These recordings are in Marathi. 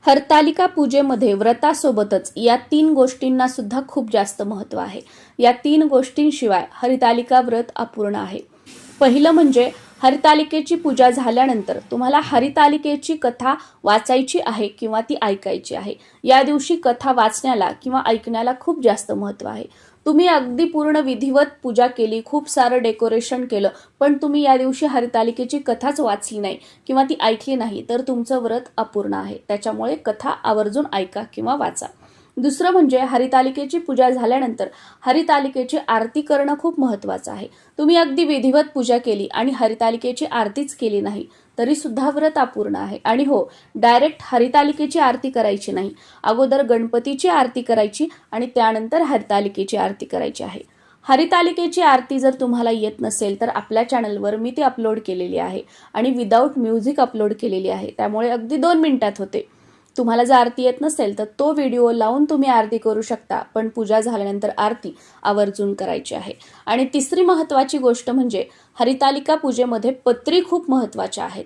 हरतालिका पूजेमध्ये व्रतासोबतच या 3 गोष्टींना सुद्धा खूप जास्त महत्त्व आहे। या 3 गोष्टींशिवाय हरितालिका व्रत अपूर्ण आहे। पहिलं म्हणजे हरितालिकेची पूजा झाल्यानंतर तुम्हाला हरितालिकेची कथा वाचायची आहे किंवा ती ऐकायची आहे। या दिवशी कथा वाचण्याला किंवा ऐकण्याला खूप जास्त महत्त्व आहे। तुम्ही अगदी पूर्ण विधिवत पूजा केली, खूप सारं डेकोरेशन केलं, पण तुम्ही या दिवशी हरितालिकेची कथाच वाचली नाही किंवा ती ऐकली नाही तर तुमचं व्रत अपूर्ण आहे। त्याच्यामुळे कथा आवर्जून ऐका किंवा वाचा। दुसरं म्हणजे हरितालिकेची पूजा झाल्यानंतर हरितालिकेची आरती करणं खूप महत्त्वाचं आहे। तुम्ही अगदी विधिवत पूजा केली आणि हरितालिकेची आरतीच केली नाही तरी सुद्धा व्रत अपूर्ण आहे। आणि हो, डायरेक्ट हरितालिकेची आरती करायची नाही, अगोदर गणपतीची आरती करायची आणि त्यानंतर हरितालिकेची आरती करायची आहे। हरितालिकेची आरती जर तुम्हाला येत नसेल तर आपल्या चॅनलवर मी ती अपलोड केलेली आहे आणि विदाऊट म्युझिक अपलोड केलेली आहे, त्यामुळे अगदी 2 मिनिटात होते। तुम्हाला जर आरती येत नसेल तर तो व्हिडिओ लावून तुम्ही आरती करू शकता, पण पूजा झाल्यानंतर आरती आवर्जून करायची आहे। आणि तिसरी महत्त्वाची गोष्ट म्हणजे हरितालिका पूजेमध्ये पत्री खूप महत्त्वाच्या आहेत।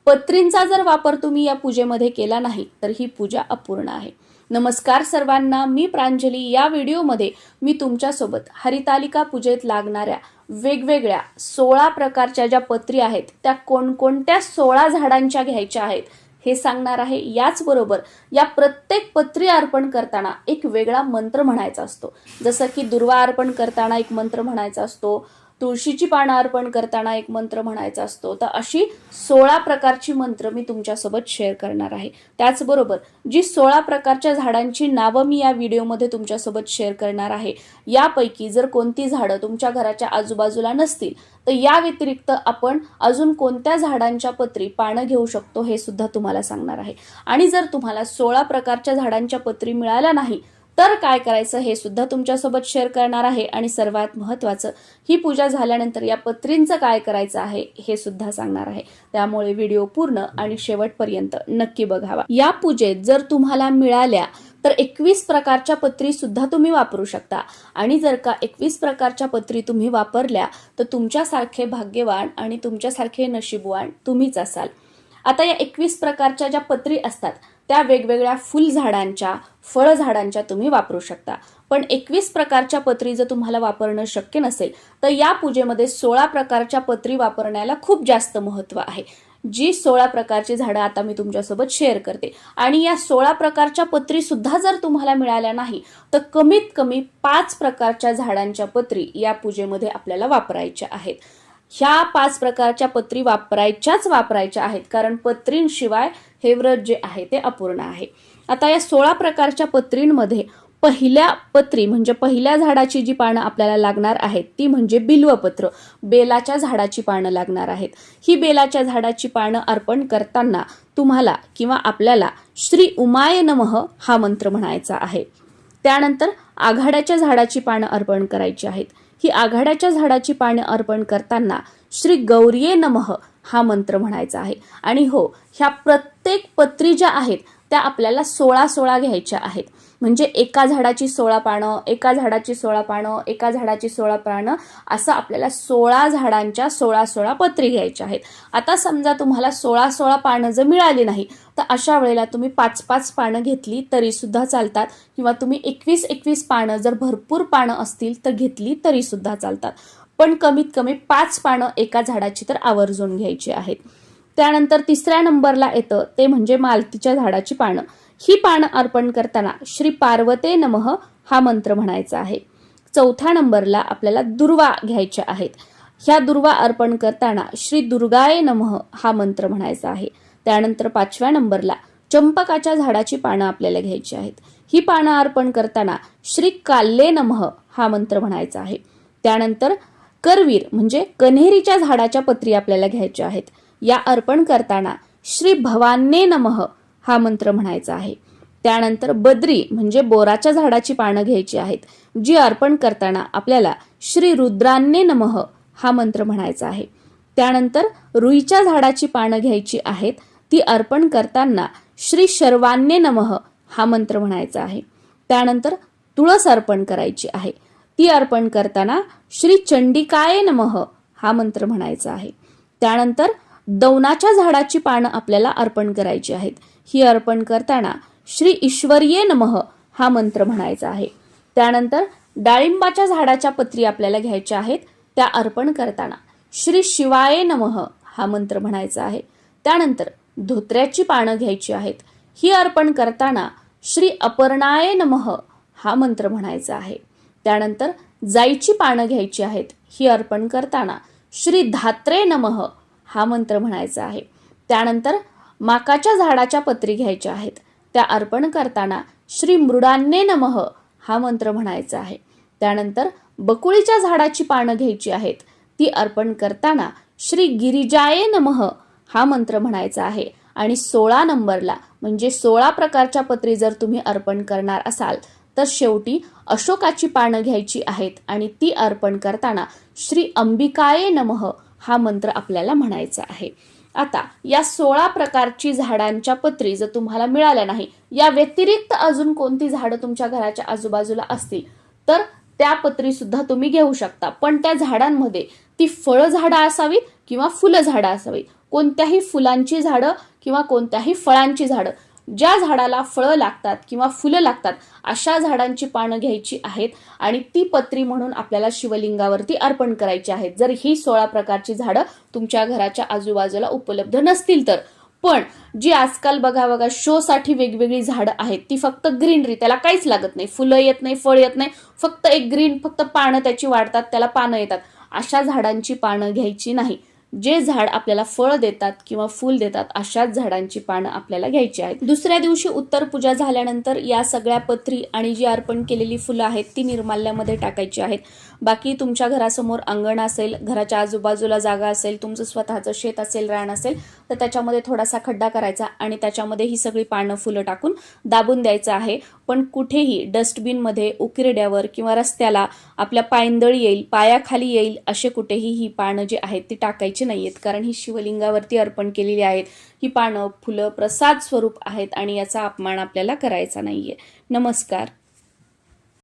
पत्रींचा जर वापर तुम्ही या पूजेमध्ये केला नाही तर ही पूजा अपूर्ण आहे। नमस्कार सर्वांना, मी प्रांजली। या व्हिडिओमध्ये मी तुमच्यासोबत हरितालिका पूजेत लागणाऱ्या वेगवेगळ्या 16 प्रकारच्या ज्या पत्री आहेत त्या कोणकोणत्या 16 झाडांच्या घ्यायच्या आहेत हे सांगणार आहे। याचबरोबर या प्रत्येक पत्री अर्पण करताना एक वेगळा मंत्र म्हणायचा असतो। जसं की दुर्वा अर्पण करताना एक मंत्र म्हणायचा असतो, तुळशीची पानं अर्पण करताना एक मंत्र म्हणायचा असतो। तर अशी 16 प्रकारची मंत्र मी तुमच्यासोबत शेअर करणार आहे। त्याचबरोबर जी 16 प्रकारच्या झाडांची नावं मी या व्हिडिओमध्ये तुमच्यासोबत शेअर करणार आहे, यापैकी जर कोणती झाडं तुमच्या घराच्या आजूबाजूला नसतील तर या व्यतिरिक्त आपण अजून कोणत्या झाडांच्या पत्री पानं घेऊ शकतो हे सुद्धा तुम्हाला सांगणार आहे। आणि जर तुम्हाला 16 प्रकारच्या झाडांच्या पत्री मिळाल्या नाही तर काय करायचं हे सुद्धा तुमच्यासोबत शेअर करणार आहे। आणि सर्वात महत्त्वाचं, ही पूजा झाल्यानंतर या पत्रींचं काय करायचं आहे हे सुद्धा सांगणार आहे। त्यामुळे व्हिडिओ पूर्ण आणि शेवटपर्यंत नक्की बघावा। या पूजेत जर तुम्हाला मिळाल्या तर 21 प्रकारच्या पत्री सुद्धा तुम्ही वापरू शकता। आणि जर का 21 प्रकारच्या पत्री तुम्ही वापरल्या तर तुमच्यासारखे भाग्यवान आणि तुमच्यासारखे नशीबवान तुम्हीच असाल। आता या 21 प्रकारच्या ज्या पत्री असतात त्या वेगवेगळ्या फुल झाडांच्या, फळ झाडांच्या तुम्ही वापरू शकता। पण 21 प्रकारच्या पत्री जर तुम्हाला वापरणं शक्य नसेल तर या पूजेमध्ये 16 प्रकारच्या पत्री वापरण्याला खूप जास्त महत्त्व आहे। जी 16 प्रकारची झाडं आता मी तुमच्यासोबत शेअर करते। आणि या 16 प्रकारच्या पत्री सुद्धा जर तुम्हाला मिळाल्या नाही तर कमीत कमी 5 प्रकारच्या झाडांच्या पत्री या पूजेमध्ये आपल्याला वापरायच्या आहेत। ह्या 5 प्रकारच्या पत्री वापरायच्या आहेत, कारण पत्रींशिवाय हे व्रत जे आहे ते अपूर्ण आहे। आता या 16 प्रकारच्या पत्रींमध्ये पहिल्या पत्री म्हणजे पहिल्या झाडाची जी पानं आपल्याला लागणार आहेत ती म्हणजे बिल्वपत्र, बेलाच्या झाडाची पानं लागणार आहेत। ही बेलाच्या झाडाची पानं अर्पण करताना तुम्हाला किंवा आपल्याला श्री उमाय नमः हा मंत्र म्हणायचा आहे। त्यानंतर आघाड्याच्या झाडाची पानं अर्पण करायची आहेत। ही आघाड्याच्या झाडाची पाने अर्पण करताना श्री गौरीये नमः हा मंत्र म्हणायचा आहे। आणि हो, ह्या प्रत्येक पत्री ज्या आहेत त्या आपल्याला 16 घ्यायच्या आहेत। म्हणजे एका झाडाची 16 पानं, एका झाडाची 16 पानं, एका झाडाची 16 पानं, असं आपल्याला 16 झाडांच्या 16 पत्री घ्यायच्या आहेत। आता समजा तुम्हाला 16 पानं जर मिळाली नाही तर अशा वेळेला तुम्ही 5 पानं घेतली तरी सुद्धा चालतात, किंवा तुम्ही 21 पानं जर भरपूर पानं असतील तर घेतली तरी सुद्धा चालतात। पण कमीत कमी 5 पानं एका झाडाची तर आवर्जून घ्यायची आहेत। त्यानंतर तिसऱ्या नंबरला येतं ते म्हणजे मालतीच्या झाडाची पानं। ही पानं अर्पण करताना श्री पार्वते नमः हा मंत्र म्हणायचा आहे। चौथ्या नंबरला आपल्याला दुर्वा घ्यायच्या आहेत। ह्या दुर्वा अर्पण करताना श्री दुर्गाये नमः हा मंत्र म्हणायचा आहे। त्यानंतर 5व्या नंबरला चंपकाच्या झाडाची पानं आपल्याला घ्यायची आहेत। ही पानं अर्पण करताना श्री काल्ये नमः हा मंत्र म्हणायचा आहे। त्यानंतर करवीर म्हणजे कन्हेरीच्या झाडाच्या पत्री आपल्याला घ्यायच्या आहेत। या अर्पण करताना श्री भवान्ये नमः हा मंत्र म्हणायचा आहे। त्यानंतर बद्री म्हणजे बोराच्या झाडाची पानं घ्यायची आहेत, जी अर्पण करताना आपल्याला श्री रुद्रान्ये नमः हा मंत्र म्हणायचा आहे। त्यानंतर रुईच्या झाडाची पानं घ्यायची आहेत, ती अर्पण करताना श्री शर्वान्ये नमः हा मंत्र म्हणायचा आहे। त्यानंतर तुळस अर्पण करायची आहे, ती अर्पण करताना श्री चंडिकाये नमः हा मंत्र म्हणायचा आहे। त्यानंतर दौनाच्या झाडाची पानं आपल्याला अर्पण करायची आहेत। ही अर्पण करताना श्री ईश्वरीये नमः हा मंत्र म्हणायचा आहे. त्यानंतर डाळिंबाच्या झाडाच्या पत्री आपल्याला घ्यायच्या आहेत. त्या अर्पण करताना श्री शिवाय नमः हा मंत्र म्हणायचा आहे. त्यानंतर धोत्र्याची पानं घ्यायची आहेत. ही अर्पण करताना श्री अपर्णाय नमः हा मंत्र म्हणायचा आहे. त्यानंतर जाईची पानं घ्यायची आहेत. ही अर्पण करताना श्री धात्रे नमः हा मंत्र म्हणायचा आहे. त्यानंतर माकाच्या झाडाच्या पत्री घ्यायच्या आहेत. त्या अर्पण करताना श्री मृडान्ये नमः हा मंत्र म्हणायचा आहे. त्यानंतर बकुळीच्या झाडाची पानं घ्यायची आहेत. ती अर्पण करताना श्री गिरिजाये नमः हा मंत्र म्हणायचा आहे. आणि 16 नंबरला म्हणजे 16 प्रकारच्या पत्री जर तुम्ही अर्पण करणार असाल तर शेवटी अशोकाची पानं घ्यायची आहेत आणि ती अर्पण करताना श्री अंबिकाये नमः हा मंत्र आपल्याला म्हणायचा आहे. आता या 16 प्रकारची झाडांच्या पत्री जर तुम्हाला मिळाल्या नाही, या व्यतिरिक्त अजून कोणती झाडं तुमच्या घराच्या आजूबाजूला असतील तर त्या पत्री सुद्धा तुम्ही घेऊ शकता. पण त्या झाडांमध्ये ती फळ झाडं असावीत किंवा फुलं झाडं असावीत. कोणत्याही फुलांची झाडं किंवा कोणत्याही फळांची झाडं, ज्या झाडाला फळं लागतात किंवा फुलं लागतात अशा झाडांची पानं घ्यायची आहेत आणि ती पत्री म्हणून आपल्याला शिवलिंगावरती अर्पण करायची आहेत. जर ही 16 प्रकारची झाडं तुमच्या घराच्या आजूबाजूला उपलब्ध नसतील तर. पण जी आजकाल बघा शोसाठी वेगवेगळी झाडं आहेत, ती फक्त ग्रीनरी, त्याला काहीच लागत नाही, फुलं येत नाही, फळ येत नाही, फक्त एक ग्रीन, फक्त पानं त्याची वाढतात, त्याला पानं येतात, अशा झाडांची पानं घ्यायची नाही. जे झाड आपल्याला फळ देतात किंवा फूल देतात अशाच झाडांची पानं आपल्याला घ्यायची आहेत. दुसऱ्या दिवशी उत्तर पूजा झाल्यानंतर या सगळ्या पत्री आणि जी अर्पण केलेली फुलं आहेत ती निर्माल्यामध्ये टाकायची आहेत. बाकी तुमच्या घरासमोर अंगण असेल, घराच्या आजूबाजूला जागा असेल, तुमचं स्वतःचं शेत असेल, रान असेल तर त्याच्यामध्ये थोडासा खड्डा करायचा आणि त्याच्यामध्ये ही सगळी पानं फुलं टाकून दाबून द्यायचं आहे. पण कुठेही डस्टबिनमध्ये, उकिरड्यावर किंवा रस्त्याला आपल्या पायंदळी येईल, पायाखाली येईल असे कुठेही ही पानं जी आहेत ती टाकायची नाहीयेत. कारण ही शिवलिंगावरती अर्पण केलेली आहेत. ही पानं, फुलं प्रसाद स्वरूप आहेत आणि याचा अपमान आपल्याला करायचा नाहीये. नमस्कार.